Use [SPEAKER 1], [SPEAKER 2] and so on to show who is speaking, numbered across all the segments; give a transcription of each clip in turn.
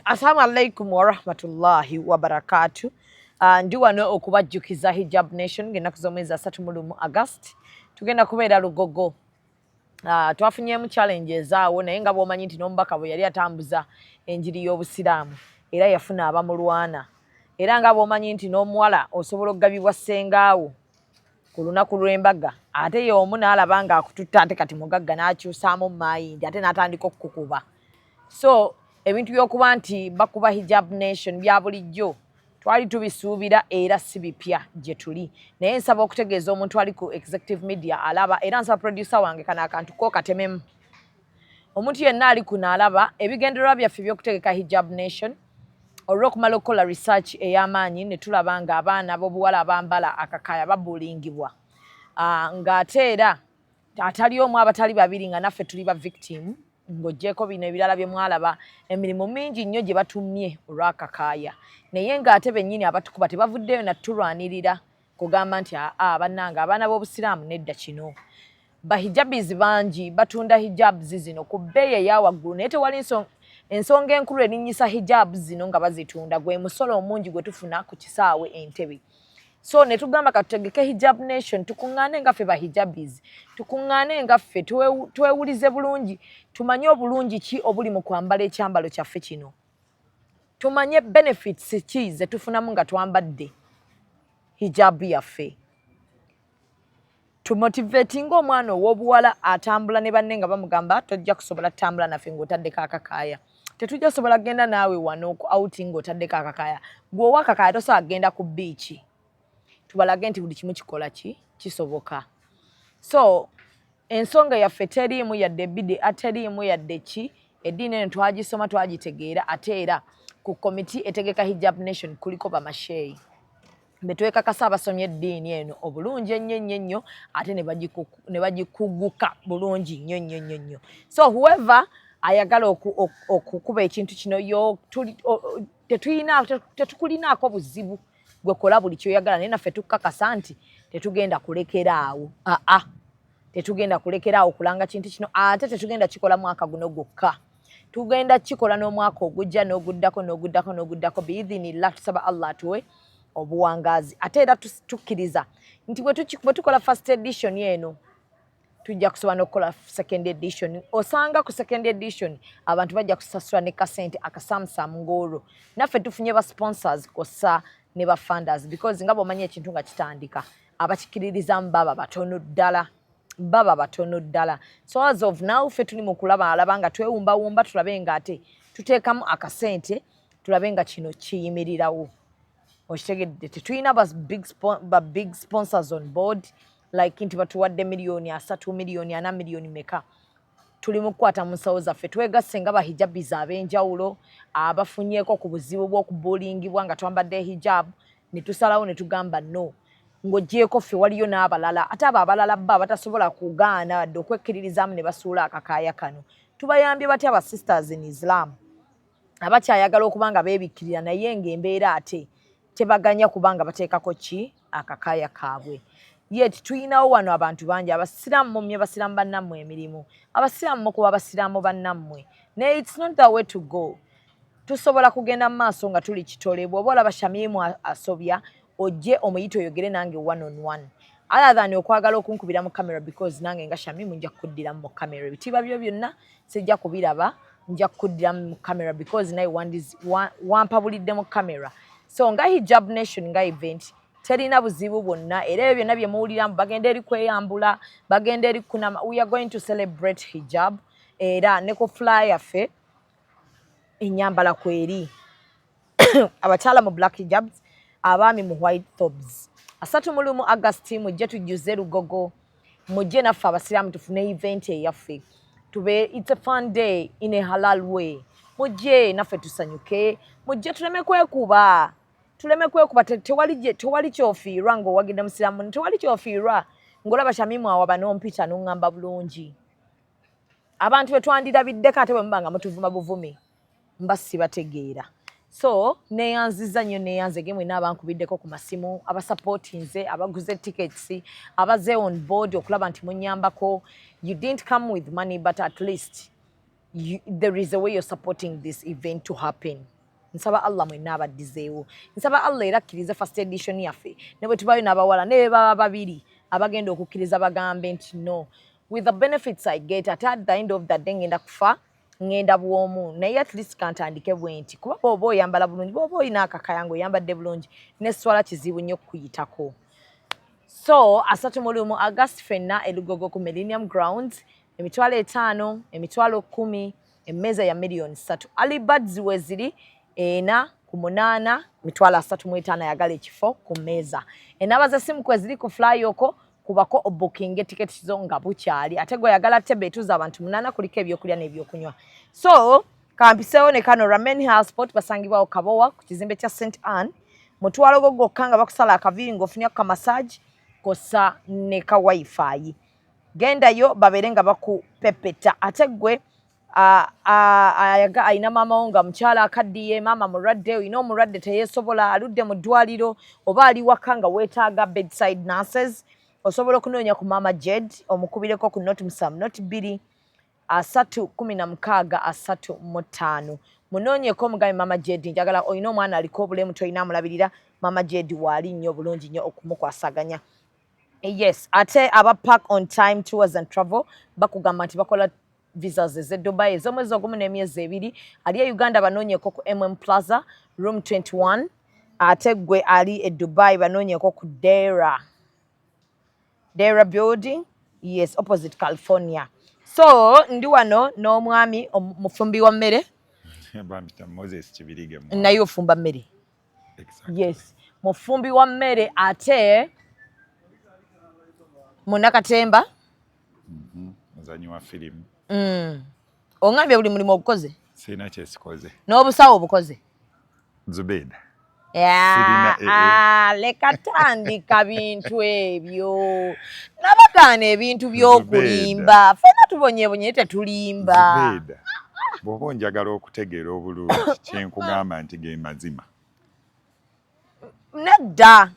[SPEAKER 1] Assalamu alaikum wa rahmatullahi wa barakatuh. Ndi wano okubajjukiza Hijab Nation ng'ennaku z'omwezi 3 mu August. Tugenda kubeera Lugogo. Twafunyeemu challenges awo naye nga bw'omanyi nti n'omubaka bwe yali atambuza enjiri y'obusiraamu era yafuna abamulwana. Era nga bw'omanyi nti n'omuwala osobola okugabibwa ssengaawo ku lunaku lw'embaga ate ye omu n'alaba nga akututta ate kati mugagga n'akyusaamu mayindi ate n'atandika okukukuba. So ebintu by'okuba nti bakuba Hijab Nation bya bulijjo twali tubisuubira era si bipya gye tuli, naye nsaba okutegeeza omuntu ali ku executive media alaba era nsaba producer wange kana akantu ko katememu. Omuntu yenna ali kuno alaba ebigendererwa byaffe by'okutegeka Hijab Nation olw'okumala okukola research ey'amaanyi ne tulaba nga abaana b'obuwala abambala akakaaya babuulingibwa ng'ate era atali omu abatali babiri nga naffe tuli ba victim ng'oggyeko bino ebirala bye mwalaba emirimu mingi nnyo gye batumye olw'akakaaya naye ng'ate bennyini abatukuba tebavuddeyo natulwanirira kugamba nti bannange abaana b'obusiraamu nedda kino. Bahijabizi bangi batunda hijabs zino ku bbeeyi eya waggulu naye tewali ensonga enkulu erinnyisa hijabs zino nga bazitunda gwe musolo omungi gwe tufuna ku kisaawe Entebbe. So ne tugamba katutegeke Hijab Nation tukuŋŋaane ngaffe bahijabizi tukuŋŋaane ngaffe twewulize bulungi tumanye obulungi ki obuli mu kwambala ekyambalo kyaffe kino, tumanye benefits ki ze tufunamu nga twambadde hijabu yaffe, tumotivatinga omwana ow'obuwala atambula ne banne nga bamugamba tojja kusobola tutambula naffe ng'otaddeko akakaaya, tetujja kusobola genda naawe wano ku outing ng'otaddeko akakaaya, gweowa akakaaya tosobola kugenda ku biiki. Tubalage nti buli kimu kikola kisoboka. So ensonga yaffe teriimu yadde bidi ateriimu yadde ki eddiini eno twagisoma twagitegeera ate era ku komiti etegeka Hijab Nation kuliko bamasheeyi betwekakasa abasomye eddiini eno obulungi ennyo ate ne bagikuguka bulungi nnyo. So whoever ayagala okukuba ekintu kino tetukulinaako buzibu gwe kola buli kyoyagala naye naffe tukakasa nti tetugenda kulekeraawo tetugenda kulekeraawo kulanga kintu kino ate tetugenda kikola mwaka guno gwokka, tugenda kikola n'omwaka ogujja n'oguddako biidhinillah. Tusaba Allah atuwe obuwangazi ate era tukkiriza nti bwe tukola first edition eno tujja kusobola n'okukola second edition. Osanga ku second edition abantu bajja kusasula ne kasente akasamusamu ng'olwo naffe tufunye ba sponsors kossa ne ba funders because nga bw'omanyi ekintu nga kitandika abakikiririzamu baba batono ddala. So as of now ffe tuli mu kulaba nga twewumbawumba tulabe nga ate tuteekamu akasente tulabe nga kino kiyimirirawo. Okitegedde tetulina ba big sponsors on board like nti batuwadde miliyoni 3 miliyoni 4 miliyoni meka. Tuli mu kukwata mu nsawo zaffe twegasse nga bahijabizi ab'enjawulo abafunyeeko ku buzibu bw'okubuulingibwa nga twambadde hijab ne tusalawo ne tugamba no ng'oggyeko ffe waliyo n'abalala ate abo abalala bba batasobola kugaana wadde okwekkiririzaamu ne basuula akakaaya kano. Tubayambye batya aba sisters in Islam abakyayagala okuba nga beebikkirira naye ng'embeera ate tebaganya kuba nga bateekako akakaaya kaabwe. Yet tuyinawo wano abantu bangi abasiraamu mumye basiraamu bannammwe emirimu, abasiraamu mukuba basiraamu bannammwe naye it's not the way to go. Tusobola kugenda mu maaso nga tuli kitole bw'oba olaba Shamimu asobya ojje omuyite oyogere nange one on one other than okwagala okunkubira mu kamera because nange nga Shamimu nja kuddiramu mu kamera ebitiibwa byo byonna sijja kubiraba nja kuddiramu mu kamera because naye wampabulidde mu kamera. So nga Hijab Nation nga event terina buzibu bwonna era ebyo byonna bye muwuliramu bagenda eri kweyambula bagenda eri kunama. We are going to celebrate hijab era ne ku flyer yaffe ennyambala kweri abakyala mu black hijabs abaami mu white thobes. 3 August mujje tujjuze Lugogo mujje naffe abasiraamu tufune event eyaffe it's a fun day in a halal way. Mujje naffe tusanyuke mujje tuleme kwekuba tewali kyofiirwa ng'owagidde musiraamu tewali kyofiirwa ng'olaba Shamimu awo banoompita n'oŋŋamba bulungi. Abantu be twandirabiddeko ate bwe muba nga mutuvuma buvumi mba sibategeera. So neeyanziza nnyo neeyanzege mwenna abankubiddeko ku masimu abasupportinze abaguze tickets abaze on board okulaba nti munnyambako. You didn't come with money but at least there is a way you're supporting this event to happen. nsaba Allah mwenna abaddizeewo nsaba Allah era akkirize first edition yaffe ne bwe tubayo n'abawala ne baba babiri abagenda okukkiriza bagambe nti no with the benefits I get at the end of the day ngenda kufa ngenda bwomu naye at least kantandike bwenti kuba bw'oba oyambala bulungi bw'oba oyina akakayango oyambadde bulungi n'esswala kizibu nnyo okukuyitako. So asatu mu lumu August ffenna elugogo ku Millennium Grounds emitwalo 5 emitwalo 10 emmeeza ya miliyoni 3 Alibirds we ziri ena ku 8 mitwalo 35 yagala ekifo ku mmeeza enabaza simu kwe ziri ku flyoko kubako booking tickets zo nga bukyali ate gwe yagala tebe etuza abantu 8 kuliko ebyokulya n'ebyokunywa. So kampiseewo ne kano Ramen House Sport basangibwawo Kabowa ku kizimbe kya St Anne mutwalo gogokka nga bakusala akaviiri ng'ofunira ku massage kosa ne ka wifi gendayo babeere nga bakupepeta ate gwe ayina maama wo nga mukyala akaddiye maama mulwadde olina omulwadde teyeesobola aludde mu ddwaliro oba ali waka nga weetaaga bedside nurses osobola okunoonya ku maama Jed omukubireko ku noti 7 noti 2 316 35 munoonyeko omugambi maama Jed njagala olina omwana aliko obulemu tolina amulabirira maama Jed waali nnyo bulungi nnyo okumukwasaganya. Yes, ate aba Park on Time Tours and Travel bakugamba nti bakola visas ze Dubai ez'omwezi ogumu n'emyezi 2 ali e Uganda banoonyeko ku Plaza room 21 ate gwe ali e Dubai banoonyeko ku Dera building yes opposite California. So ndi wano n'omwami mufumbi wa mmere
[SPEAKER 2] Bambita Moses Kibirige
[SPEAKER 1] naye ofumba mmere yes mufumbi wa mmere ate Munakatemba
[SPEAKER 2] muzanyi wa filimu
[SPEAKER 1] ongambye buli mulimu obukoze
[SPEAKER 2] sina kyesikoze
[SPEAKER 1] n'obusawo obukoze
[SPEAKER 2] Zubeda
[SPEAKER 1] leka tandika bintu ebyo nabagaana ebintu by'okulimba ffena tubonyebonye tetulimba
[SPEAKER 2] Zubeda bw'oba njagala okutegeera obulungi kyenkugamba nti ge mazima
[SPEAKER 1] nedda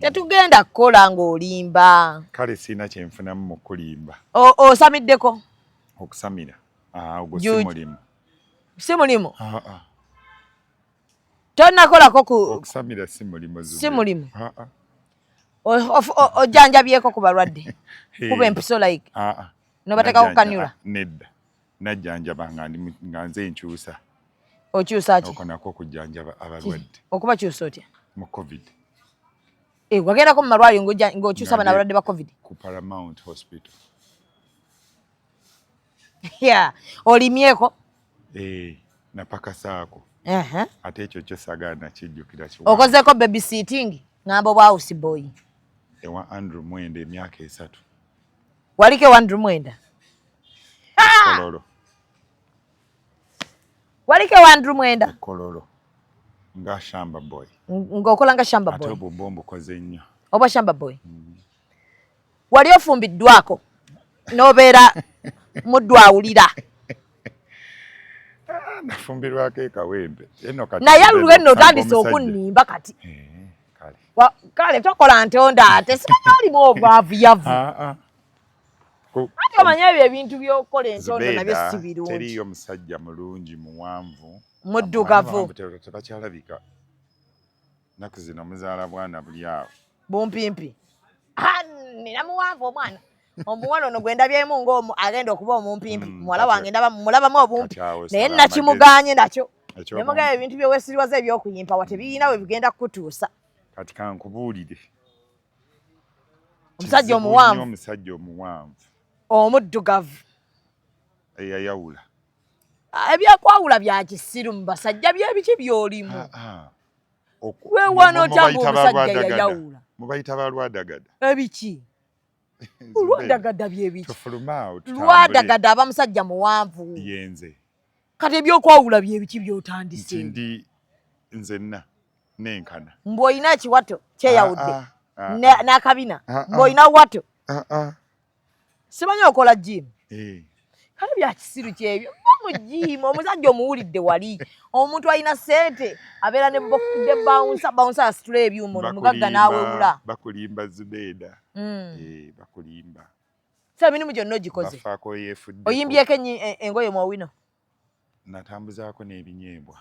[SPEAKER 1] tetugenda kukola ng'olimba
[SPEAKER 2] kale sina kyenfunamu mu kulimba
[SPEAKER 1] osamiddeko
[SPEAKER 2] okusamira ogwo si mulimu
[SPEAKER 1] si mulimu tonakolako
[SPEAKER 2] okusamira si mulimu
[SPEAKER 1] si mulimu ojanjabyeko ku balwadde kuba empiso like nobatekako kanyula
[SPEAKER 2] nedda najjanjaba nga nze nkyusa
[SPEAKER 1] okyusa ki
[SPEAKER 2] okonako okujjanjaba abalwadde
[SPEAKER 1] okuba kyusa otya
[SPEAKER 2] mu covid
[SPEAKER 1] wagendako mu malwaliro ng'okyusa bana abalwadde ba covid
[SPEAKER 2] ku Paramount Hospital
[SPEAKER 1] olimyeko
[SPEAKER 2] napakasaako ate ekyo kyo sagaana kijjukira
[SPEAKER 1] okozeeko baby sitting ngamba obwa house boy
[SPEAKER 2] ewa Andrew Mwenda emyaka 3
[SPEAKER 1] waliko ewa Andrew Mwenda
[SPEAKER 2] kololo
[SPEAKER 1] waliko ewa Andrew Mwenda
[SPEAKER 2] kololo nga shamba boy
[SPEAKER 1] ng'okola nga shamba boy
[SPEAKER 2] ate obwo mbukoze nnyo
[SPEAKER 1] oba shamba boy wali ofumbiddwako n'obeera muddu awulira
[SPEAKER 2] nafumbirwako ekawempe
[SPEAKER 1] naye lulwe nno otandise okunnimba kati kale tokola ntonda ate simanya olimu obwavuyavu ati omanya ebyo ebintu by'okola entondo nabyo si birungi
[SPEAKER 2] teriyo musajja mulungi muwanvu
[SPEAKER 1] muddugavu
[SPEAKER 2] tebakyalabika naku zino muzaala bwana buli awo
[SPEAKER 1] bumpimpi nina muwanvu omwana omuwala ono gwe ndabyemu ng'omu agenda okuba omumpimpi muwala wange mulabamu obumpi naye nakimuganye nakyo nemugamba ebintu byewesiriwaza ebyokuyimpa wa tebirina we bigenda kukutuusa
[SPEAKER 2] kati kankubuulire
[SPEAKER 1] omusajja omuwanvu
[SPEAKER 2] omusajja omuwanvu
[SPEAKER 1] omuddugavu
[SPEAKER 2] eyayawula
[SPEAKER 1] ebyakwawula bya kisiru mu basajja byebiki by'olimu weewano otamba omusajja yayawula
[SPEAKER 2] mubayita balwadagada
[SPEAKER 1] ebiki lwadagada byebiki
[SPEAKER 2] tufuluma
[SPEAKER 1] lwadagada aba musajja muwanvu
[SPEAKER 2] yenze
[SPEAKER 1] kati ebyokwawula byebiki by'otandise
[SPEAKER 2] ndi nzenna nenkana
[SPEAKER 1] mbw'olina ekiwato kyeyawudde n'akabina mbw'olina wato simanyi okola jimu kale bya kisiru kyebyo mu jimu omusajja omuwulidde wali omuntu alina ssente abeera ne bawunsa asitula ebyuma omugagga n'awewula
[SPEAKER 2] bakulimba Zubeda bakulimba
[SPEAKER 1] so emirimu gyonna ogikoze oyimbyeko engoye mwowino
[SPEAKER 2] natambuzaako n'ebinyeebwa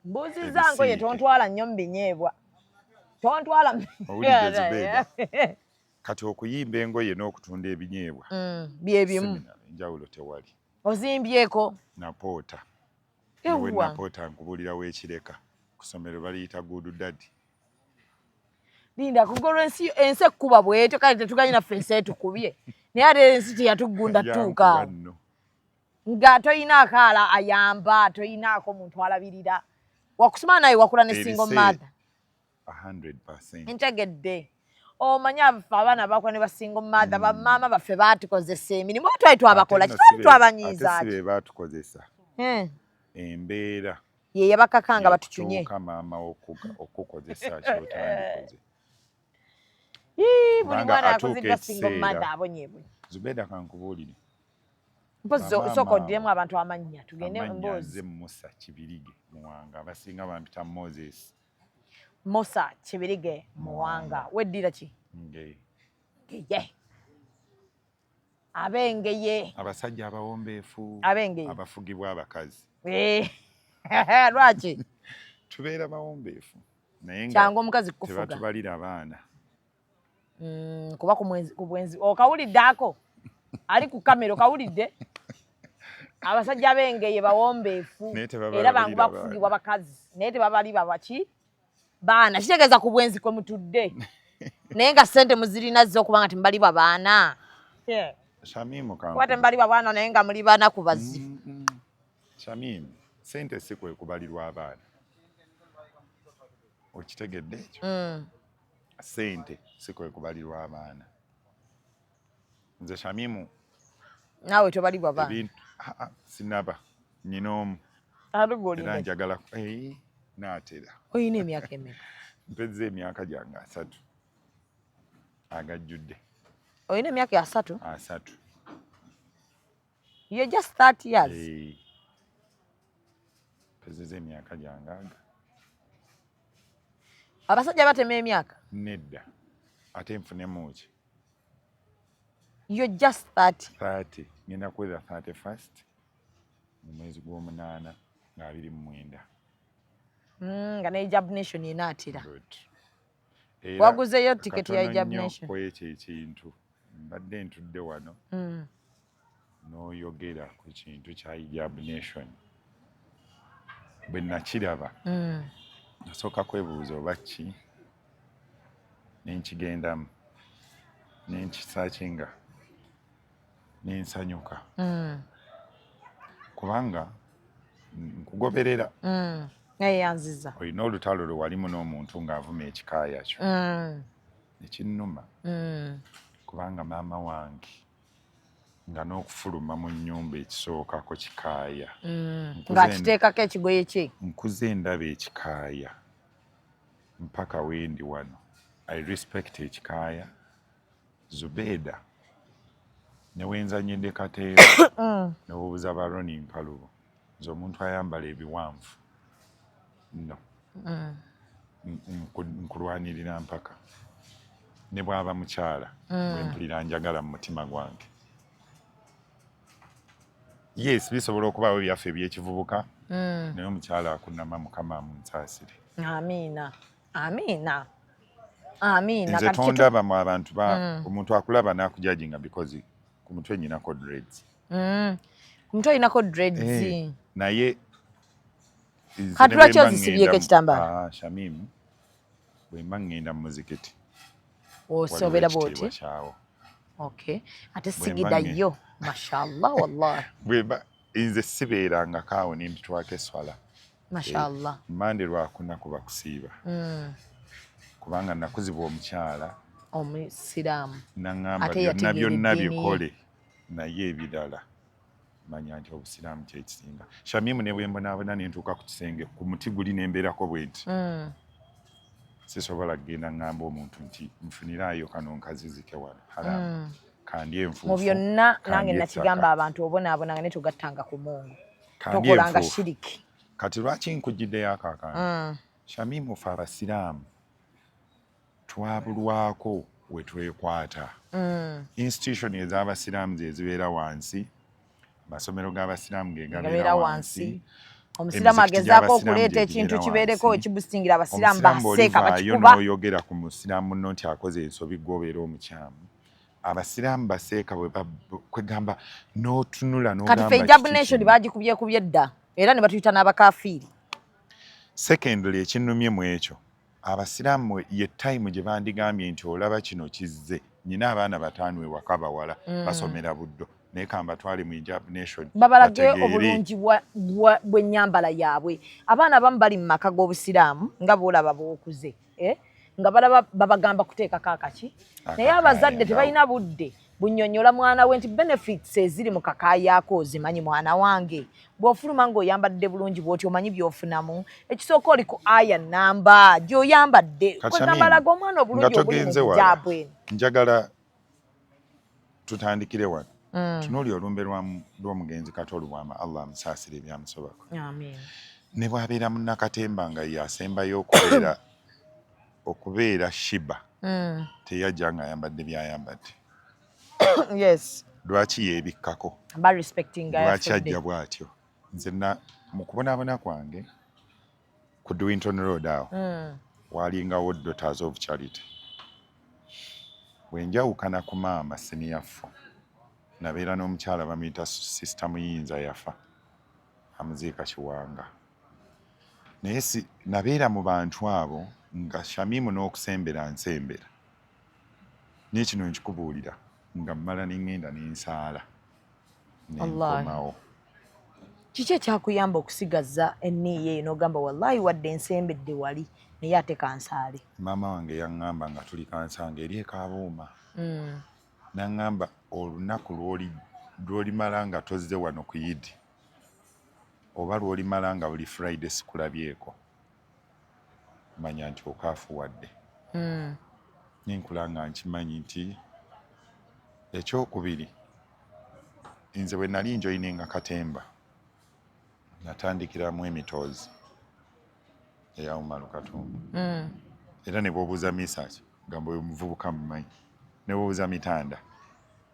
[SPEAKER 1] Mbuziza ngoye tontwala nnyo mu binyeebwa. Tontwala
[SPEAKER 2] owulidde Zubeida kati okuyimba engoye n'okutunda ebinyeebwa
[SPEAKER 1] bye bimu
[SPEAKER 2] enjawulo tewali.
[SPEAKER 1] Ozimbyeko
[SPEAKER 2] napoota
[SPEAKER 1] Yawwa.
[SPEAKER 2] we napoota nkubulira w'ekireka ku ssomero baliyita good daddy.
[SPEAKER 1] Linda kugolwa ensi ekkuba bw'etyo kale tetuganye naffe ensi etukubye naye ate ensi teyatugunda tuuka
[SPEAKER 2] nno
[SPEAKER 1] nga toyina akaala ayamba toyinaako muntu alabirira wakusoma naye wakula ne single mother
[SPEAKER 2] 100%.
[SPEAKER 1] ntegedde omanyi abafe abaana bakula ne basingle mother bamaama baffe baatukozesa emirimu oba twali twabakola kitwali twabanyiiza
[SPEAKER 2] ate sibe baatukozesa embeera
[SPEAKER 1] ye yabakakanga batucunye
[SPEAKER 2] maama okukozesa kyotandikoze
[SPEAKER 1] buli mwana yakoziddwa single mother abonyebwe.
[SPEAKER 2] Zubeida kankubuulire
[SPEAKER 1] mpozi osooka oddiremu abantu amannya tugende
[SPEAKER 2] mboozi Musa Kibirige Muwanga abasinga bampita Moses.
[SPEAKER 1] Musa Kibirige Muwanga weddira ki? Ngeye abengeye
[SPEAKER 2] abasajja abawombeefu
[SPEAKER 1] abengeye
[SPEAKER 2] abafugibwa abakazi
[SPEAKER 1] lwaki
[SPEAKER 2] tubeera bawombeefu naye
[SPEAKER 1] kyangu omukazi kufuga
[SPEAKER 2] tebatubalira abaana
[SPEAKER 1] kuba ku bwenzi okawulidde ako ali ku kamera okawulidde abasajja bengeye bawombeefu era bangu bakufugibwa bakazi naye tebabali babaki baana kitegeeza ku bwenzi kwe mutudde naye nga ssente muzirina zo kubanga temubali babaana
[SPEAKER 2] Shamimu
[SPEAKER 1] kuba temubali babaana naye nga muli baana ku bazibu.
[SPEAKER 2] Shamimu ssente si kwe kubalirwa abaana okitegedde ekyo ssente si kwe kubalirwa abaana. Nze Shamimu
[SPEAKER 1] naawe tobalibwa baana
[SPEAKER 2] sinaba nyina omu era njagala naatera.
[SPEAKER 1] Oyina emyaka emeka?
[SPEAKER 2] Mpezza emyaka gyange 3 agajjudde.
[SPEAKER 1] Oyina emyaka ya 3?
[SPEAKER 2] 3.
[SPEAKER 1] You're just 30 years.
[SPEAKER 2] Mpezza emyaka gyange aga.
[SPEAKER 1] Abasajja batema emyaka?
[SPEAKER 2] Nedda ate nfunemu ki?
[SPEAKER 1] You're just 30.
[SPEAKER 2] 30 ngenda kweza 31st mu mwezi gw'omunaana nga 29.
[SPEAKER 1] Nga ne Hijab Nation enaatira. Waguzeyo tiketi ya Hijab Nation?
[SPEAKER 2] Kwekyo ekintu mbadde ntudde wano n'oyogera ku kintu kya Hijab Nation bwe nakiraba nasooka kwebuuza oba ki nenkigendamu nenkisakinga nensanyuka kubanga nkugoberera
[SPEAKER 1] neyanziza
[SPEAKER 2] olina olutalo lwe walimu n'omuntu ng'avuma ekikaaya kyo ekinnuma kubanga maama wange nga n'okufuluma mu nnyumba ekisookako kikaaya
[SPEAKER 1] ng'akiteekako ekigoye kye
[SPEAKER 2] nkuze ndaba ekikaaya mpaka wendi wano. I respect ekikaaya Zubeida newenzanyidde kateero newobuuza ba Ronnie Mpalubo nze omuntu ayambala ebiwanvu no nkulwanirira mpaka ne bw'aba mukyala bwe mpulira njagala mu mutima gwange. Yes bisobola okubaawo byaffe ebyekivubuka naye omukyala akunama Mukama amunsaasire.
[SPEAKER 1] Amiina amiina amiina.
[SPEAKER 2] Nze tondaba mu abantu omuntu akulaba n'akujajinga because ku mutwe nnyinako dreads.
[SPEAKER 1] Ku mutwe olinako dreads
[SPEAKER 2] naye
[SPEAKER 1] kati lwaki ozisibyeko ekitambaala?
[SPEAKER 2] Shamimu bwe mba ngenda mu muzikiti
[SPEAKER 1] osobera bwoti? Okay ate sigidayo mashallah wallahi
[SPEAKER 2] bweba nze sibeerangako awo nempitwako eswala
[SPEAKER 1] mashallah
[SPEAKER 2] mmande lwakunakuba kusiiba kubanga nakuzibwa omukyala
[SPEAKER 1] omusiraamu
[SPEAKER 2] naŋŋamba byonna byonna bikole naye ebirala manya nti obusiraamu kyekisinga. Shamimu ne bwembonaabona nentuuka ku kisenge ku muti guli nembeerako bwe nti sisobola kugenda ŋŋamba omuntu nti nfuniraayo kano nkazizike wano haramu kandi enfuufu
[SPEAKER 1] mu byonna nange nakigamba abantu obonaabona nga ne togattanga ku Mungu tokolanga shiriki.
[SPEAKER 2] Kati lwaki nkujjiddeyo akaakano Shamimu fe abasiraamu twabulwako we twekwata. Institution ez'abasiraamu ze zibeera wansi, amasomero g'abasiraamu ge gabeera wansi,
[SPEAKER 1] omusiraamu agezaako okuleeta ekintu kibeereko ekibustingira abasiraamu baseeka bakikuba.
[SPEAKER 2] N'oyogera ku musiraamu nno nti akoze ensobi gw'obeera omukyamu, abasiraamu baseeka kwegamba n'otunula
[SPEAKER 1] kati ffe Hijab Nation bagikubyekubye dda era ne batuyita n'abakafiiri.
[SPEAKER 2] Secondly, ekinnumye mu ekyo abasiraamu ye time gye bandigambye nti olaba kino kizze, nyina abaana 5 ewaka bawala basomera Buddo naye kambatwale mu Hijab Nation
[SPEAKER 1] babalage obulungi bw'ennyambala yaabwe. Abaana abamu bali mu maka g'obusiraamu nga boolaba bookuze nga balaba babagamba kuteekako akaki, naye abazadde tebalina budde bunnyonnyola mwana we nti benefits eziri mu kakaayaako zimanyi mwana wange, bw'ofuluma ng'oyambadde bulungi bw'oti omanyi by'ofunamu. Ekisooka oli ku aya namba gy'oyambadde kwegamba laga omwana obulungi obuli mu hijaabu eno.
[SPEAKER 2] Njagala tutandikire wano. Tunuulira olumbe lw'omugenzi kati olubwama Allah amusaasire ebyamusobako. Ne bw'abeera mu Nakatemba nga yasembayo okubeera Shiba teyajja ng'ayambadde by'ayambadde.
[SPEAKER 1] Yes.
[SPEAKER 2] Lwaki yeebikkako? Lwaki ajja bw'atyo? Nze mu kubonaabona kwange ku Dwinton Road awo walingawo Daughters of Charity. Bwenjawukana ku maama senior-fo nabeera n'omukyala bamuyita Sister Muyinza yafa amuziika Kiwanga, naye nabeera mu bantu abo nga Shamimu n'okusembera nsembera n'ekino nkikubuulira nga mmala n'engenda n'ensaala n'enkomawo.
[SPEAKER 1] Kiki ekyakuyamba okusigaza enniiyo eyo n'ogamba wallahi wadde ensembedde wali naye ate kansaale?
[SPEAKER 2] Maama wange yaŋŋamba nga tuli Kansanga eri Kabuuma, n'aŋŋamba olunaku lw'olimala nga tozze wano ku Yidi oba lw'olimala nga buli Friday sikulabyeko, manya nti okaafuwadde. Ninkula nga nkimanyi nti ekyokubiri, nze bwe nali njoyininga Katemba natandikiramu emitoozi eya Umaru Katumba. Era ne bw'obuuza Misaki gamba oyo muvubuka mumanyi, ne bw'obuuza Mitanda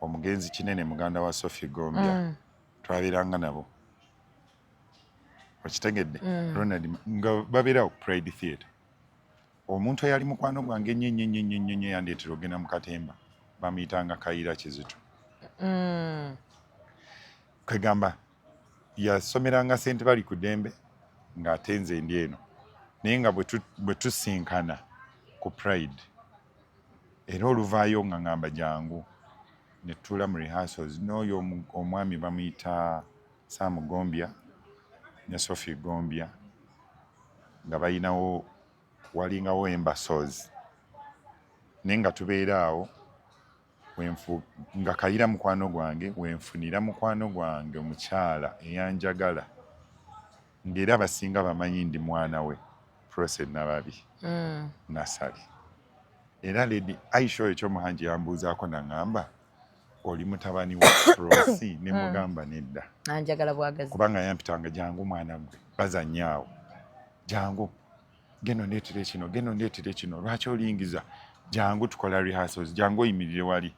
[SPEAKER 2] omugenzi Kinene muganda wa Sophie Gombya twabeeranga nabo, okitegedde Ronald nga babeera ku Pride Theatre. Omuntu eyali mukwano gwange ennyo yandeetera ogenda mu Katemba bamuyitanga Kayiira Kizito. Kwegamba yasomeranga Ssente bali ku Ddembe ng'ate nze ndi eno, naye nga bwe tusinkana ku Pride era oluvaayo nga ngamba jangu ne tutuula mu rehearsals n'oyo omwami bamuyita Sam Gombya ne Sophie Gombya nga balinawo walingawo embasozi, naye nga tubeera awo nga Kayiira mukwano gwange wenfunira mukwano gwange omukyala eyanjagala ng'era abasinga bamanyi ndi mwana we Prose Nababi Nasali. Era Lady Aisha ekyomuhanji yambuuzaako n'aŋŋamba oli mutabani wa Prose ne mugamba nedda,
[SPEAKER 1] anjagala bwagazi
[SPEAKER 2] kubanga yampitanga jangu mwana gwe bazanyaawo, jangu geno ndeetere kino, geno ndeetere kino, lwaki olingiza, jangu tukola rehearsals, jangu oyimirire wali.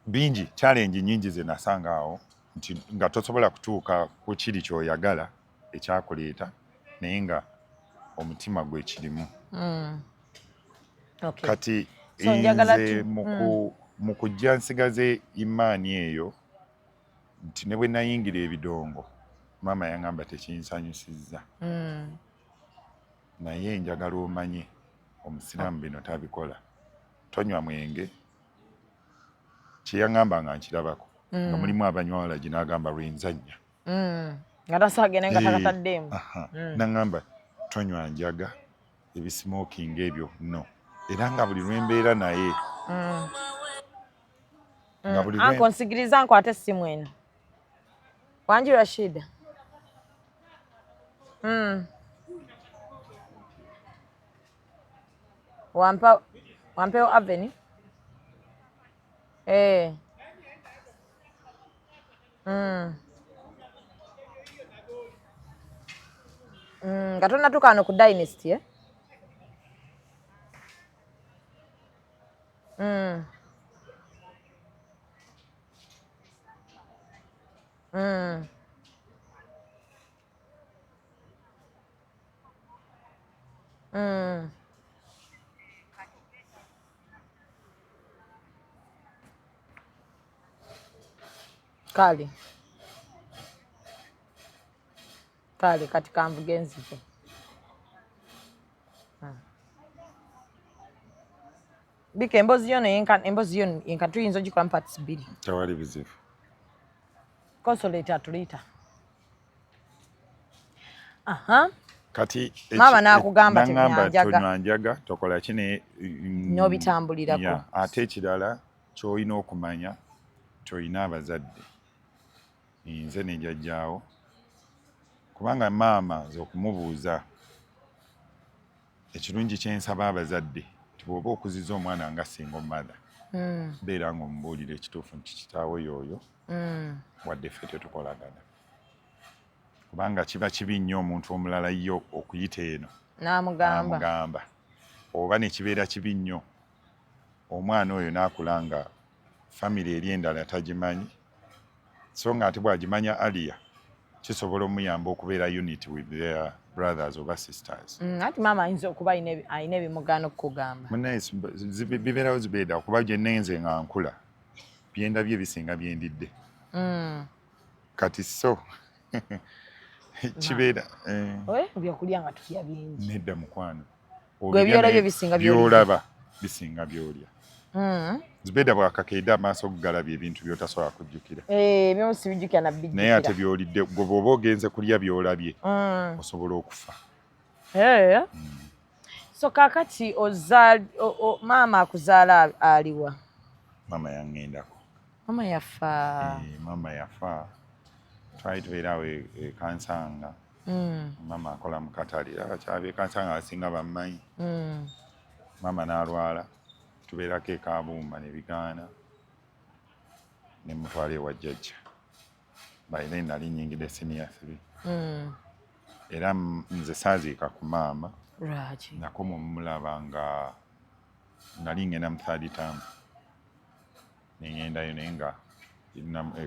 [SPEAKER 2] Bingi challenge nyingi ze nasanga awo nti nga tosobola kutuuka ku kiri ky'oyagala ekyakuleeta naye nga omutima gwe kirimu. Kati nze mu kujja nsigaze imaani eyo nti ne bwe nayingira ebidongo maama yaŋŋamba tekinsanyusizza, naye njagala omanye omusiraamu bino tabikola, tonywa mwenge. Kye yaŋŋamba nga nkirabako nga mulimu abanywa walagi n'agamba lwenzannya
[SPEAKER 1] nga tasaagene nga takataddeemu.
[SPEAKER 2] N'aŋŋamba tonywa njaga ebismokinga ebyo no, era nga buli lwembeera naye
[SPEAKER 1] anko nsigiriza nkwate essimu eno. Wanji Rashid, wampewo Avenue. Nga tonnatuuka wano ku Dynasty Kale kati kanvuga enzito. Bika emboozi yo yenka tuyinza ogikola parts 2.
[SPEAKER 2] Tewali bizibu.
[SPEAKER 1] Consolate atulita. Aha.
[SPEAKER 2] Kati
[SPEAKER 1] Mama nakugamba
[SPEAKER 2] tonywa njaga tokola kine
[SPEAKER 1] n'obitambulirako.
[SPEAKER 2] Ate ekirala ky'olina okumanya ky'olina abazadde. Nze ne jjajjaawo kubanga maama nze okumubuuza ekirungi kyensaba abazadde nti bw'oba okuziza omwana nga single mother beera ng'omubuulira ekituufu nti kitaawe y'oyo wadde ffe tetukolagana kubanga kiba kibi nnyo omuntu omulala yo okuyita eno n'amugamba oba ne kibeera kibi nnyo omwana oyo n'akula nga famire eri endala tagimanyi so nga ate bw'agimanya aliya kisobola omuyamba okubeera unity with their brothers oba sisters.
[SPEAKER 1] Ati maama ayinza okuba ayina ebimugaana okukugamba.
[SPEAKER 2] Bibeerawo zibeeda kuba gye nenze nga nkula byendabye bisinga byendidde. Kati so kibeera
[SPEAKER 1] ebyokulya nga tulya bingi.
[SPEAKER 2] Nedda mukwano.
[SPEAKER 1] Gwe byolabye bisinga
[SPEAKER 2] byolaba bisinga byolya. Zibeeda bw'akakeedde amaaso galabye ebintu by'otasobola kujjukira.
[SPEAKER 1] Ebimu sibijjukira na bijjukira.
[SPEAKER 2] Naye ate byolidde gwe bw'oba ogenze kulya byolabye osobola okufa.
[SPEAKER 1] So kaakati maama akuzaala aliwa?
[SPEAKER 2] Maama yangendako.
[SPEAKER 1] Maama yafa.
[SPEAKER 2] Maama yafa. Twali tubeerawo e Kansanga. Maama akola mu katale. Abakyala b'e Kansanga abasinga bammanyi. Maama n'alwala. Tubeerako e Kaabumba ne bigaana ne mutwala ewa jjajja. By then nali nnyingidde senior 3. Era nze saaziika ku maama. Nakoma omulaba nga nali ngenda mu third term. Ne ngendayo naye nga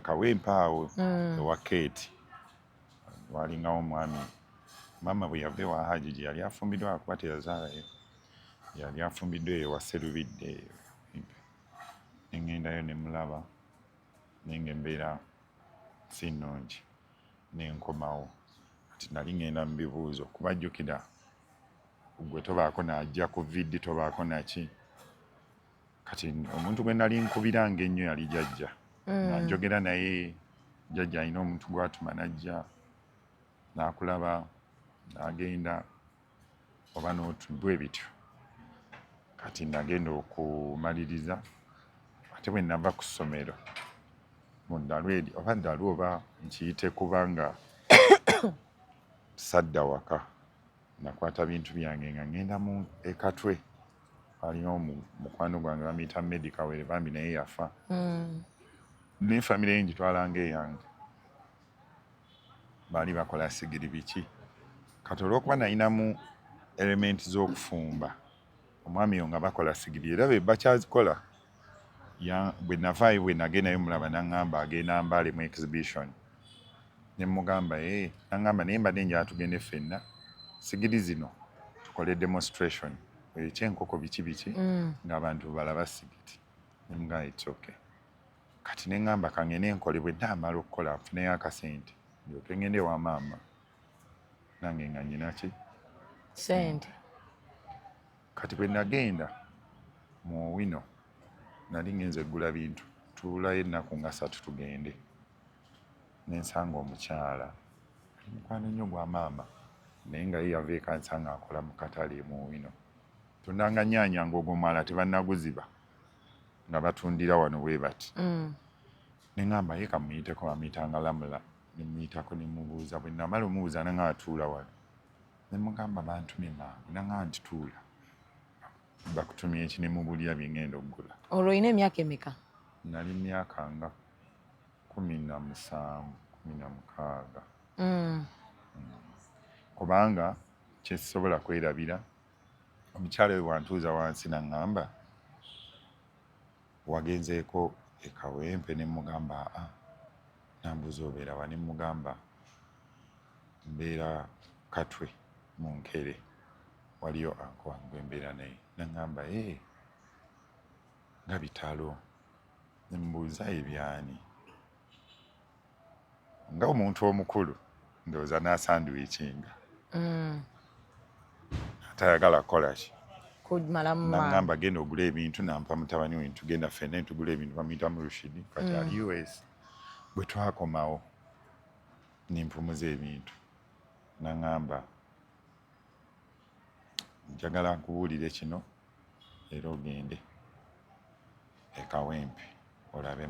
[SPEAKER 2] Kawempa awo ewa Kate. Walingawo omwami. Maama bwe yava ewa Hajji gye yali afumbiddwa akuba teyazaalayo. Yali afumbiddwa eyo wa Sserubidde eyo. Ne ngendayo ne mulaba naye ng'embeera si nnungi ne nkomawo. Kati nali ngenda mu bibuuzo kubajjukira gwe tobaako n'ajja ku viddi tobaako naki. Kati omuntu gwe nali nkubiranga ennyo yali jjajja. Njogera naye jjajja alina omuntu gw'atuma n'ajja n'akulaba n'agenda oba n'otubwe bityo. Kati nagenda okumaliriza ate bwe nava ku ssomero mu ddalu eri oba ddalu oba nkiyite kubanga sadda waka nakwata bintu byange nga ngenda mu Ekatwe. Alina mukwano gwange bamuyita Medical Were bambi naye yafa. Ne famire ye ngitwalanga eyange. Baali bakola sigiri biki. Kati olw'okuba nalinamu elementi z'okufumba omwami yo nga bakola sigiri era be bakyazikola. Bwe navaayo bwe nagendayo mulaba n'aŋŋamba agenda Mbale mu exhibition. Ne mugamba n'aŋŋamba naye mbadde njala tugende ffenna sigiri zino tukole demonstration ekyenkoko biki ng'abantu balaba sigiri. Ne mugamba it's okay. Kati ne ŋŋamba kangende nkole bwe nnaamala okukola nfuneyo akasente ndyoke ngende ewa maama nange nga nnyina ki
[SPEAKER 1] sente.
[SPEAKER 2] Kati bwe nagenda mu Owino nali ngenze eggula bintu tuulayo ennaku nga 3 tugende. Nensanga omukyala ali mukwano nnyo gwa maama naye nga ye yava eka nsanga akola mu katale mu Owino. Tundanga nnyaanya ng'ogumala tebannaguziba nga batundira wano bwe bati. Ne ŋŋamba ye kamuyiteko bamuyitanga Lamula. Ne muyitako ne mubuuza bwe namala omubuuza nanga atuula wano. Ne mugamba bantumye mangu nanga nti tuula. Bakutumye eki ne mubulira bye ngenda okugula.
[SPEAKER 1] Olwo olina emyaka emeka?
[SPEAKER 2] Nali myaka nga 17, 16. Kubanga kyesobola kwerabira omukyala we wantuuza wansi n'aŋŋamba wagenzeeko e Kawempe ne mugamba nambuuza obeera wa ne mugamba mbeera Katwe mu Nkere. waliyo anko wange embeera naye naŋŋamba nga bitalo ne mbuuza ebyani nga omuntu omukulu ndowooza n'asandiwikinga atayagala kukola ki naŋŋamba genda ogula ebintu nampa mutabani we ntugenda ffenna ntugula ebintu bamuyita mu Rushidi kati ali US bwe twakomawo nimpumuza ebintu naŋŋamba njagala nkubuulire kino era ogende e Kawempe olabe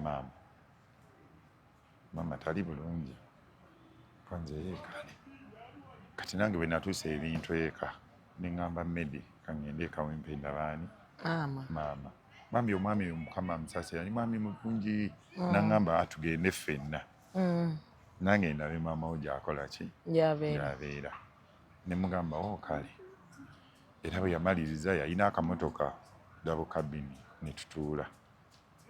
[SPEAKER 2] maama tali bulungi kwanze kale kati nange bwe natuusa ebintu eka neŋŋamba Medi kangende e Kawempe ndabaani maama bambi omwami oyo Mukama amusasira ni mwami mulungi naŋŋamba atugende ffenna nange ndabe maama wo gy'akola ki gy'abeera ne mugamba kale era bwe yamaliriza yalina akamotoka dabo kabini ne tutuula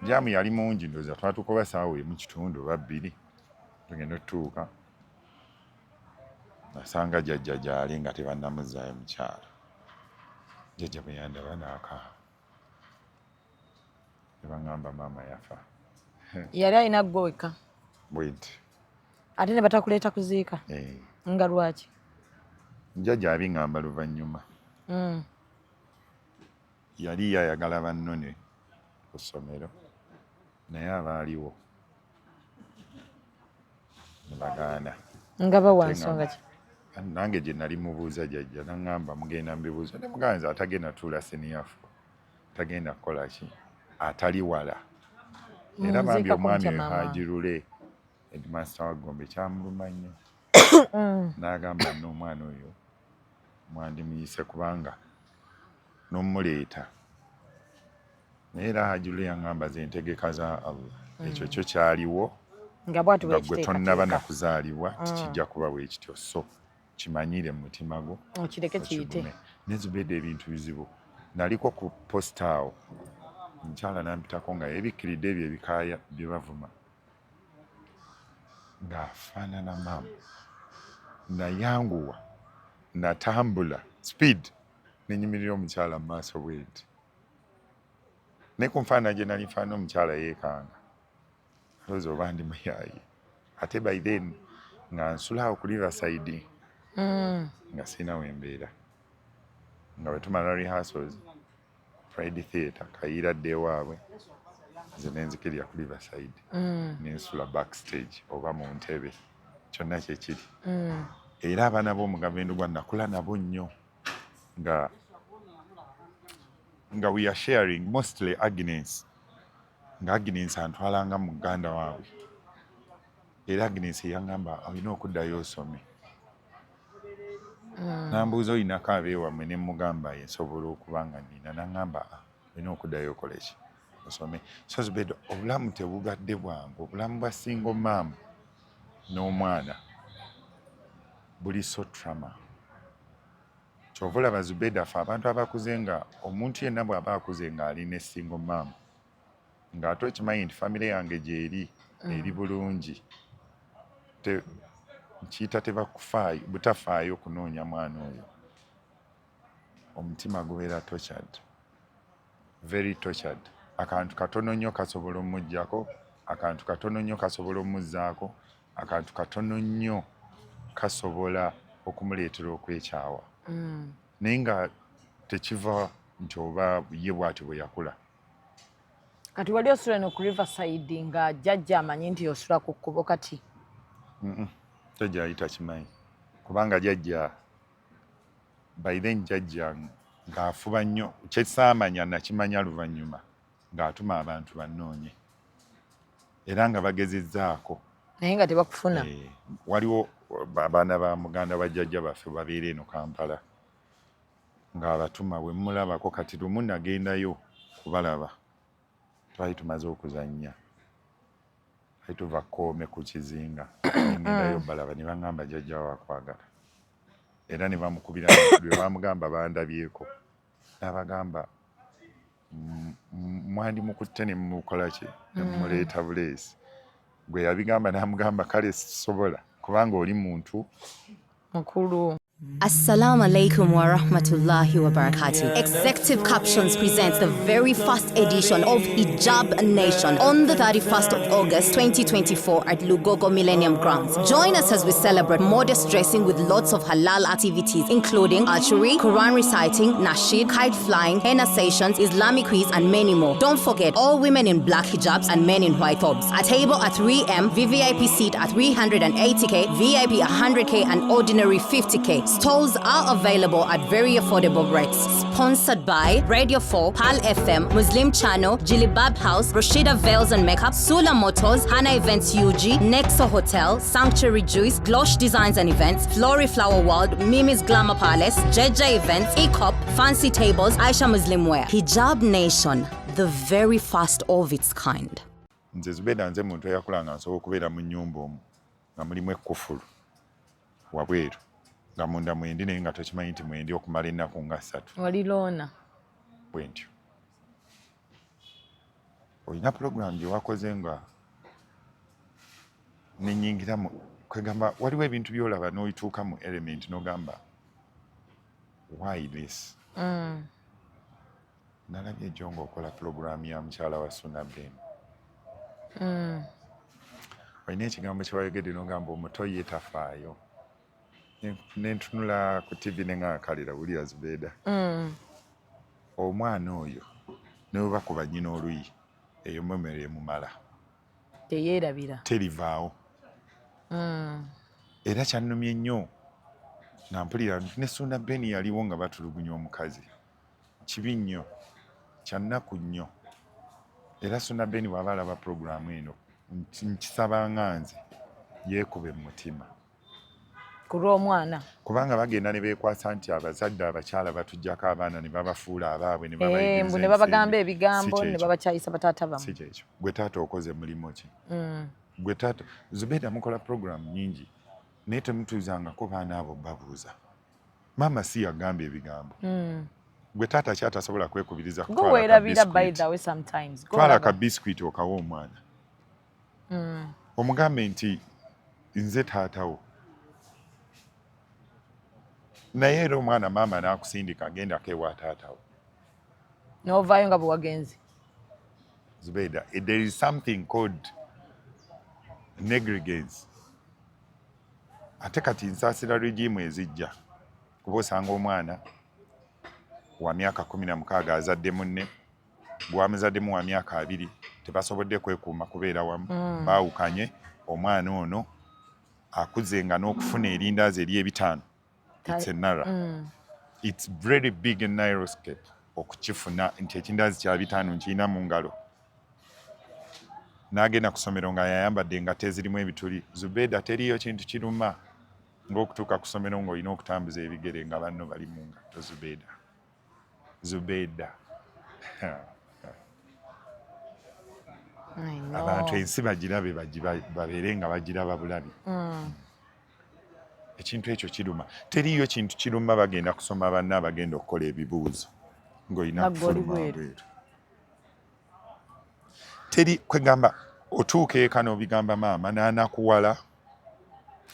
[SPEAKER 2] jaamu yali mungi ndowooza twatukoba saawa emu kitundu oba bbiri tugenda otutuuka nasanga jjajja gy'ali nga tebannamuzaayo mukyala jjajja bwe yandaba n'akaaba ne baŋŋamba maama yafa
[SPEAKER 1] yali alina ggwe wekka
[SPEAKER 2] bwenti
[SPEAKER 1] ate ne batakuleeta kuziika nga lwaki
[SPEAKER 2] jjajja abiŋŋamba luvannyuma yali yayagala bannone ku ssomero naye abaaliwo ne bagaana
[SPEAKER 1] nga bawa nsonga ki
[SPEAKER 2] nange gye nali mubuuza jjajja naŋŋamba mugenda mubibuuza ne muganza atagenda tuula siniyafu tagenda kukola ki atali wala era bambi omwami oyo Hajirule headmaster wa Gombe kyamuluma nnyo n'agamba n'omwana oyo mwandimuyise kubanga n'omuleeta naye era Hajirule yaŋŋamba ze ntegeka za Allah ekyo kyo kyaliwo
[SPEAKER 1] nga bwatu
[SPEAKER 2] nga gwe tonnaba nakuzaalibwa tikijja kuba bwe kityo so kimanyire mu mutima gwo
[SPEAKER 1] okireke kiyite
[SPEAKER 2] nezibedde ebintu bizibu naliko ku posta awo omukyala nampitako nga yebikkiridde ebyo ebikaaya bye bavuma ng'afaanana maama nayanguwa natambula speed nenyimirira omukyala mu maaso bwenti ne ku nfaanana gye nali nfaana omukyala yeekanga alowooza oba ndi muyaayi ate by then nga nsulaawo ku Riverside nga sirina wembeera nga bwe tumala rehearsals Pride Theatre kayiira dde ewaabwe nze nenzikirira ku Riverside nensula backstage oba mu ntebe kyonna kyekiri era abaana b'omugavendo gwa nakula nabo nnyo nga we are sharing mostly Agnes nga Agnes antwalanga mu muganda waabwe era Agnes yaŋŋamba olina okuddayo osome nambuuza olinako abeewammwe ne mugamba nsobola okuba nga nnina naŋŋamba olina okuddayo okole ki osome so Zubeda obulamu tebugadde bwangu obulamu bwa single mom n'omwana buli so trauma kyova olaba Zubeda ffe abantu abakuze nga omuntu yenna bw'aba akuze nga alina single mom ng'ate okimanyi nti famire yange gyeri eri bulungi nkiyita tebakufaayo butafaayo kunoonya mwana oyo omutima gubeera tortured very tortured akantu katono nnyo kasobola omuggyako akantu katono nnyo kasobola omuzzaako akantu katono nnyo kasobola okumuleetera okwekyawa naye nga tekiva nti oba ye bw'ati bwe yakula
[SPEAKER 1] kati wali osula eno ku Riverside nga jjajja amanyi nti osula ku kkubo kati
[SPEAKER 2] jjajja ayita kimanyi kubanga jjajja by then jjajja ng'afuba nnyo kyesaamanya nakimanya luvannyuma ng'atuma abantu bannoonye era nga bagezezzaako
[SPEAKER 1] naye nga tebakufuna
[SPEAKER 2] waliwo abaana ba muganda wa jjajja baffe babeera eno Kampala ng'abatuma bwe mulabako kati lumu nagendayo kubalaba twali tumaze okuzannya twali tuva Koome ku kizinga nengendayo balaba ne baŋŋamba jjajja waakwagala era ne bamukubira lwe bamugamba bandabyeko n'abagamba mwandi mukutte ne mumukola ki ne mumuleeta buleesi gwe yabigamba n'amugamba kale sisobola kubanga oli muntu
[SPEAKER 1] mukulu
[SPEAKER 3] Assalamu alaikum wa rahmatullahi wa barakatuh. Executive Captions presents the very first edition of Hijab Nation on the 31st of August 2024 at Lugogo Millennium Grounds. Join us as we celebrate modest dressing with lots of halal activities including archery, Quran reciting, nasheed, kite flying, henna sessions, Islamic quiz and many more. Don't forget all women in black hijabs and men in white thobes. A table at 3M, VVIP seat at 380k, VIP 100k and ordinary 50k. Stalls are available at very affordable rates. Sponsored by Radio 4, Pal FM, Muslim Channel, Jilibab House, Rashida Veils and Makeup, Sula Motors, Hana Events UG, Nexo Hotel, Sanctuary Juice, Glosh Designs and Events, Flory Flower World, Mimi's Glamour Palace, Jeja Events, ECOP, Fancy Tables, Aisha Muslim Wear. Hijab Nation, the very first of its kind.
[SPEAKER 2] Nze Zubeda nze muntu eyakulanga nsobola okubeera mu nnyumba omwo nga mulimu ekkufulu wabweru nga munda mwendi naye nga tokimanyi nti mwendi okumala ennaku nga 3
[SPEAKER 1] wali loona
[SPEAKER 2] bwe ntyo. Olina pulogulaamu gye wakoze nga nenyingiramu kwegamba waliwo ebintu byolaba n'oyituuka mu element n'ogamba why this? Nalabye ejjo ng'okola pulogulaamu ya mukyala wa Suna Ben. Olina ekigambo kye wayogedde n'ogamba omuto ye tafaayo. Nentunula ku TV nengakalira wulira Zubeda. Omwana oyo ne bwe bakuba nnyina oluyi eyo mmere emumala.
[SPEAKER 1] teyeerabira
[SPEAKER 2] Terivaawo. Era kyannumye nnyo nga mpulira ne Suna Ben yaliwo nga batulugunya omukazi. Kibi nnyo, kyannaku nnyo. Era Suna Ben bw'aba alaba pulogulaamu eno nkisaba nze yeekube mu mutima.
[SPEAKER 1] ku lw'omwana
[SPEAKER 2] Kubanga bagenda ne beekwasa nti abazadde abakyala batuggyako abaana ne babafuula abaabwe ne
[SPEAKER 1] mbu ne babagamba ebigambo ne babakyayisa bataata bamu.
[SPEAKER 2] Si kyekyo. Gwe taata okoze mulimu ki? Gwe taata Zubeda mukola pulogulaamu nnyingi naye temutuuzangako baana abo babuuza. Maama si yagamba ebigambo. Gwe taata ki atasobola kwekubiriza
[SPEAKER 1] Go weerabira by the way sometimes.
[SPEAKER 2] Twala ka biscuit okawa omwana. Omugambe nti nze taatawo. Naye era omwana maama n'akusindika agendako ewa taatawo.
[SPEAKER 1] N'ovaayo nga bwe wagenze.
[SPEAKER 2] Zubeda, there is something called negligence. Ate kati nsaasira regimu ezijja kuba osanga omwana wa myaka 16 azadde munne gwamuzaddemu wa myaka 2 tebasobodde kwekuuma kubeera wamu baawukanye. Omwana ono akuze nga n'okufuna erindaazi ery'ebitaano. It's a narrow. It's very big and narrow scape okukifuna nti ekindaazi kya 5 nkirina mu ngalo. N'agenda ku ssomero nga yayambadde engatto ezirimu ebituli. Zubeda teriyo kintu kiruma ng'okutuuka ku ssomero ng'olina okutambuza ebigere nga banno bali mu ngatto. Zubeda. Abantu ensi bagirabe babeere nga bagiraba bulabi. Ekintu ekyo kiruma. Teriyo kintu kiruma bagenda kusoma banna abagenda okukola ebibuuzo ng'olina kufuluma wabweru. Teri kwegamba otuuka eka n'obigamba maama n'anakuwala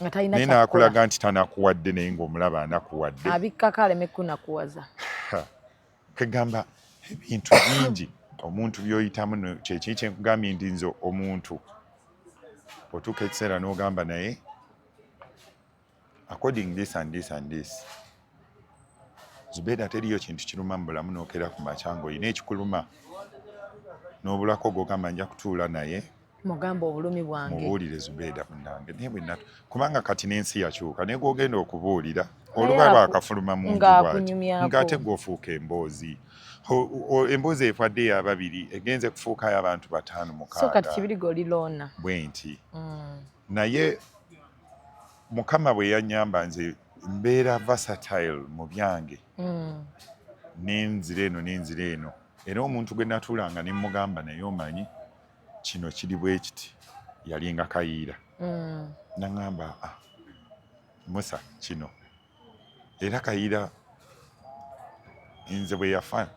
[SPEAKER 2] naye n'akulaga nti tanakuwadde naye ng'omulaba anakuwadde.
[SPEAKER 1] Abikkako aleme kunakuwaza.
[SPEAKER 2] Kwegamba ebintu bingi omuntu by'oyitamu kyeki kyenkugambye nti nze omuntu otuuka ekiseera n'ogamba naye according this and this and this. Zubeda teriyo kintu kiruma mu bulamu n'okera ku makya ng'olina ekikuluma n'obulako gogamba nja kutuula naye
[SPEAKER 1] mugamba obulumi bwange
[SPEAKER 2] mubuulire Zubeda munange naye bwe kumbanga kati n'ensi yakyuka naye gwogenda okubuulira oluba akafuluma mu ng'ate gw'ofuuka emboozi. Emboozi efadde ya 2 egenze kufuukayo abantu 5 6.
[SPEAKER 1] So kati kibirigo liloona
[SPEAKER 2] bwe nti naye Mukama bwe yannyamba nze mbeera versatile mu byange n'enzira eno era omuntu gwe natuulanga ne mugamba naye omanyi kino kiri bwe kiti yalinga Kayiira. Naŋŋamba Musa kino era Kayiira nze bwe yafa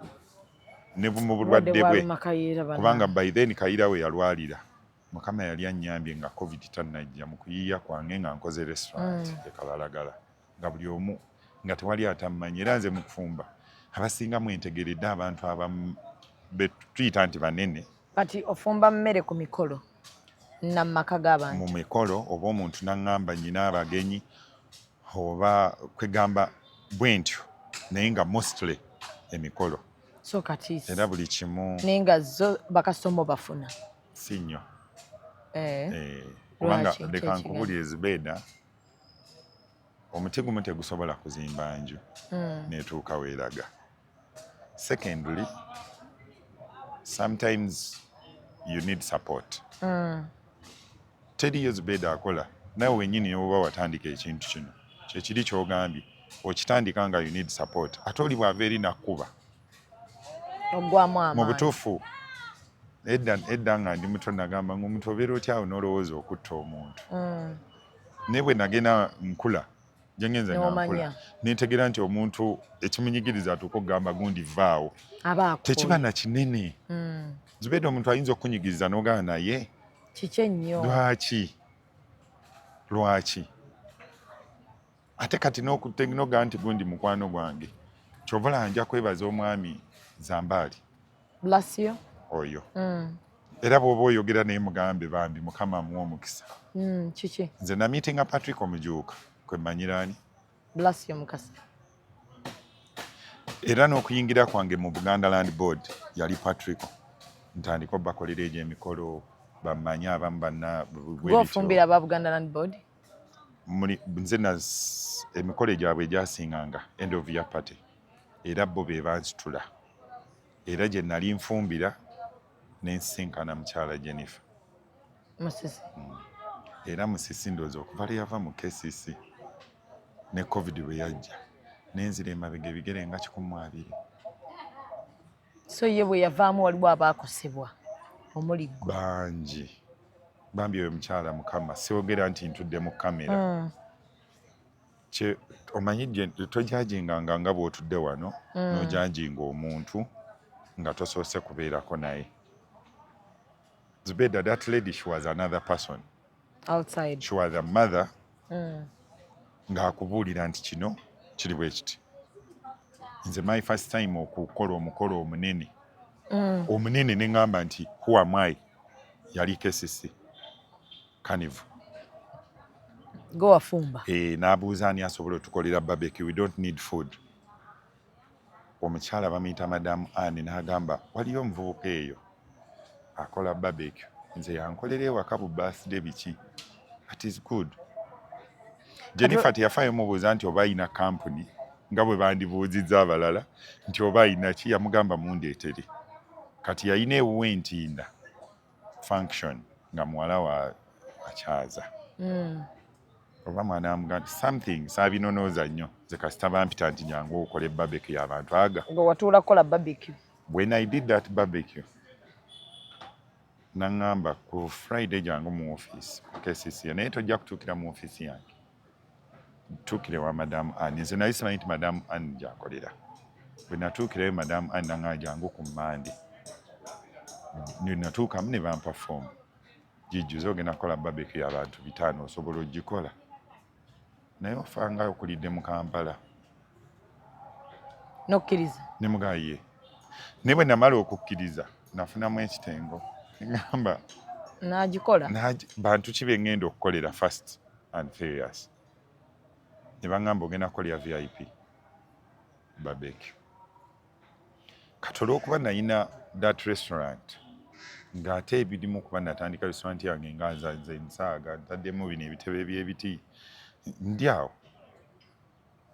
[SPEAKER 2] ne mu bulwadde bwe kubanga by then Kayiira we yalwalira Mukama yali annyambye nga COVID tannajja mu kuyiiya kwange nga nkoze restaurant e Kabalagala nga buli omu nga tewali atammanyi. Era nze mu kufumba abasinga mwentegeredde abantu abamu betuyita nti banene.
[SPEAKER 1] Kati ofumba mmere ku mikolo na maka g'abantu.
[SPEAKER 2] Mu mikolo oba omuntu n'aŋŋamba nyina abagenyi oba kwegamba bwe ntyo naye nga mostly emikolo.
[SPEAKER 1] So kati
[SPEAKER 2] era buli kimu
[SPEAKER 1] naye nga zo bakasitomo bafuna.
[SPEAKER 2] Si nnyo.
[SPEAKER 1] Kubanga
[SPEAKER 2] leka nkubulire Zubeida, omuti gumu tegusobola kuzimba nju netuuka weeraga. Secondly, sometimes you need support. Teriyo Zubeida akola nawe wennyini oba watandika ekintu kino kyekiri ky'ogambye okitandika nga you need support ate oli bw'ava eri nakkuba
[SPEAKER 1] ogwamu amaanyi.
[SPEAKER 2] mu butuufu edda nga ndi muto nagamba ng'omuntu obeera otyawo n'olowooza okutta omuntu. Naye bwe nagenda nkula gye ngenze nga nkula nentegera nti omuntu ekimunyigiriza atuuka okugamba gundi vaawo tekiba na kinene. Zubeida omuntu ayinza okukunyigiriza n'ogamba naye
[SPEAKER 1] kiki ennyo
[SPEAKER 2] lwaki ate kati n'okutegnoga nti gundi mukwano gwange kyobola nja kwebaza omwami Zambaali
[SPEAKER 1] Blasio
[SPEAKER 2] oyo era bw'oba oyogera naye mugambe bambi Mukama amuwa omukisa.
[SPEAKER 1] Kiki?
[SPEAKER 2] Nze namiitinga Patrick Omujuuka kwe mmanyiraani
[SPEAKER 1] Blasio Mukasa.
[SPEAKER 2] Era n'okuyingira kwange mu Buganda Land Board yali Patrick. Ntandika obbakolera egyo emikolo bamanya abamu banna
[SPEAKER 1] Gwofumbira aba Buganda Land Board?
[SPEAKER 2] Nze emikolo gyabwe egyasinganga end of year party era bo be bansitula era gye nali nfumbira nensinkana mukyala Jennifer
[SPEAKER 1] Musisi.
[SPEAKER 2] Era Musisi ndowooza okuva lwe yava mu KCC ne COVID bwe yajja nenzira emabega ebigere nga 12.
[SPEAKER 1] So ye bwe yavaamu waliwo abaakosebwa omuli
[SPEAKER 2] bangi bambi oyo mukyala Mukama siwogera nti ntudde mu kamera omanyi tojajinganga nga bw'otudde wano n'ojajinga omuntu nga tosoose kubeerako naye. Zubeida, that lady, she was another person
[SPEAKER 1] outside.
[SPEAKER 2] She was a mother ng'akubuulira nti kino kiri bwe kiti. Nze my first time okukola omukolo omunene omunene ne ngamba nti who am I yali KCC Carnival.
[SPEAKER 1] Go wafumba.
[SPEAKER 2] N'abuuza ani asobola otukolera barbecue, we don't need food. Omukyala bamuyita Madam Anne n'agamba waliyo omuvubuka eyo akola barbecue. Nze yankolera ewaka bu birthday biki. That is good. Jennifer teyafaayo mubuuza nti oba ayina company nga bwe bandibuuzizza abalala nti oba ayina ki, yamugamba mundeetere. Kati yayina ewuwe ntinda function nga muwala wa akyaza. Oba mwana amugamba something saabinonooza nnyo ze kasita bampita nti nyangu okole barbecue y'abantu aga.
[SPEAKER 1] Nga watuula kukola barbecue.
[SPEAKER 2] When I did that barbecue naŋŋamba ku Friday jangu mu office KCC naye tojja kutuukira mu office yange tuukire wa Madam Anne. Nze nali simanyi nti Madam Anne gyakolera. Bwe natuukireyo Madam Anne naŋŋamba jangu ku Monday. Ne natuukamu ne bampa foomu. Jijjuza ogenda kukola barbecue y'abantu 5 osobola ogikola. Naye ofanga okulidde mu Kampala.
[SPEAKER 1] Nokkiriza.
[SPEAKER 2] Ne mugaye. Ne bwe namala okukkiriza nafunamu ekitengo. Ngamba
[SPEAKER 1] n'agikola.
[SPEAKER 2] Bantu ki be ngenda okukolera Fast and Furious. Ne baŋŋamba ogenda kukolera VIP barbecue. Kati olw'okuba nalina that restaurant ng'ate ebirimu kuba natandika restaurant yange nga nze nsaaga ntaddemu bino ebitebe by'ebiti ndi awo.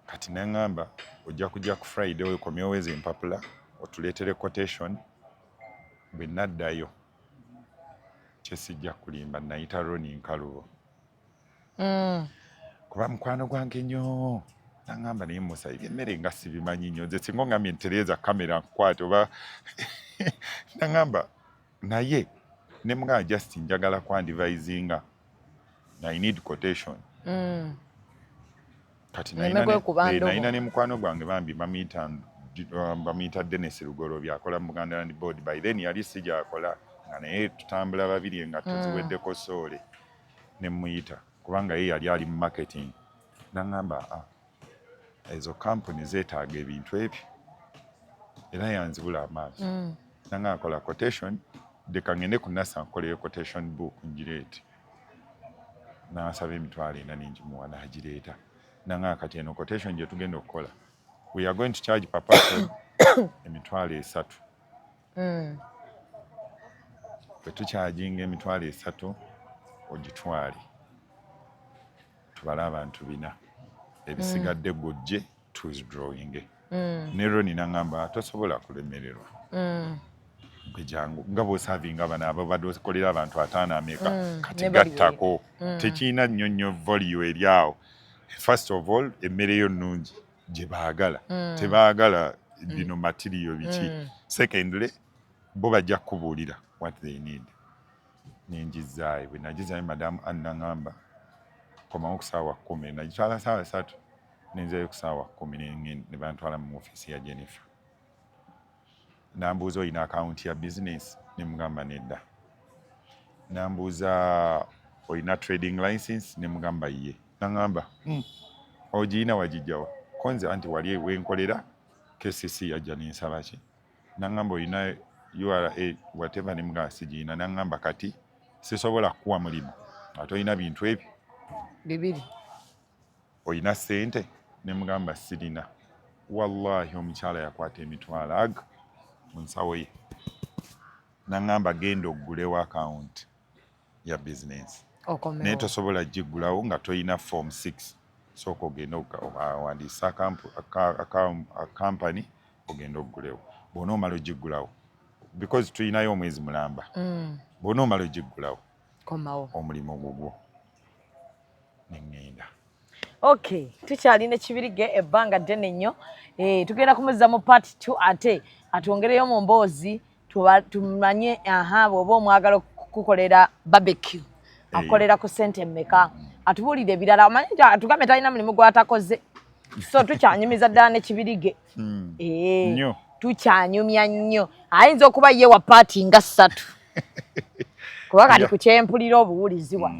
[SPEAKER 2] Kati naŋŋamba ojja kujja ku Friday okomyewo ezo empapula otuleetere quotation bwe naddayo kyesijja kulimba nayita Ronnie Nkalubo. Kuba mukwano gwange nnyo naŋŋamba naye musayibye emmere nga sibimanyi nnyo nze singa ongambye ntereeza kamera nkwate oba naŋŋamba naye ne mugamba just njagala kwandivisinga I need quotation. Kati nayina ne mukwano gwange bambi bamuyita Dennis Lugoloobi akola mu Buganda Land Board. By then yali sijaakola nga naye tutambula babiri nga tuziweddeko soole ne muyita kubanga ye yali ali mu marketing. Naŋŋamba ezo kampuni zeetaaga ebintu ebyo era yanzibula amaaso nanga akola quotation deka ngende ku NASA nkoleyo quotation book ngireete n'asaba emitwalo 4 ningimuwa n'agireeta nanga kati eno quotation gye tugenda okukola we are going to charge per person emitwalo 3 bwe tukyajinga emitwalo 3 ogitwale tubale abantu 4 ebisigadde gojje tuwithdrawing ne Ronnie n'angamba tosobola kulemererwa jangu nga bw'osavinga bano abo badde okolera abantu 5 ameka kati gattako tekiina nnyonnyo value eri awo first of all emmere yo nnungi gye baagala tebaagala bino material biki secondly bo bajja kubuulira what they need ninjizaayo bwe najizaayo madamu Anna ngamba komawo ku ssaawa 10 nagitwala ssaawa 3 nenzeeyo ku ssaawa 10 ne bantwala mu ofiisi ya Jennifer nambuuza olina akawunti ya business ne mugamba nedda nambuuza olina trading license ne mugamba ye nangamba ogiyina wagijjawa konze anti wali wenkolera KCC yajja nensaba ki nangamba olina URA whatever ne mugamba sigiyina nangamba kati sisobola kuwa mulimu ate olina bintu ebyo
[SPEAKER 1] bibiri
[SPEAKER 2] olina ssente ne mugamba sirina wallahi omukyala yakwata emitwalo aga mu nsawo ye nangamba genda oggulewo account ya business naye tosobola giggulawo nga toyina form 6 sooka ogenda wandiisa akampany ogenda oggulewo bw'onoomala ogiggulawo because tuyinayo omwezi mulamba bw'onoomala ogiggulawo
[SPEAKER 1] komawo
[SPEAKER 2] omulimu gugwo neŋŋenda
[SPEAKER 1] okay tukyalina ekibirige ebbanga ddene nnyo tugenda kumuzza mu part 2 ate atwongereyo mu mboozi tumanye bw'oba omwagala okukolera barbecue akolera ku ssente mmeka atubuulire ebirala amanyi atugambe talina mulimu gwatakoze so tukyanyumiza ddala n'ekibirige tukyanyumya nnyo ayinza okuba ye wa paati nga 3 kuba kati ku kyempulira obuwulizibwa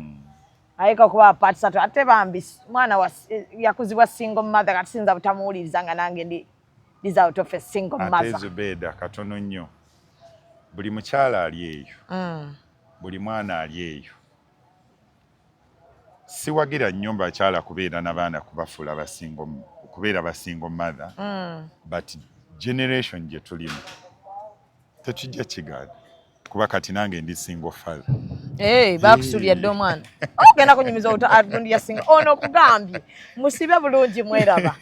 [SPEAKER 1] ayika kuba paati 3 ate bambi mwana yakuzibwa single mother kati sinza butamuwuliriza nga nange ndi out of a single mother.
[SPEAKER 2] Ate Zubeida katono nnyo buli mukyala ali eyo buli mwana ali eyo siwagira nnyo bakyala kubeera n'abaana kubafuula kubeera basingle mother but generation gye tulimu tetujja kigaana kuba kati nange ndi single father
[SPEAKER 1] bakusuulira dde omwana ogenda kunyumiza ogundi ya single ono okugambye musibe bulungi mweraba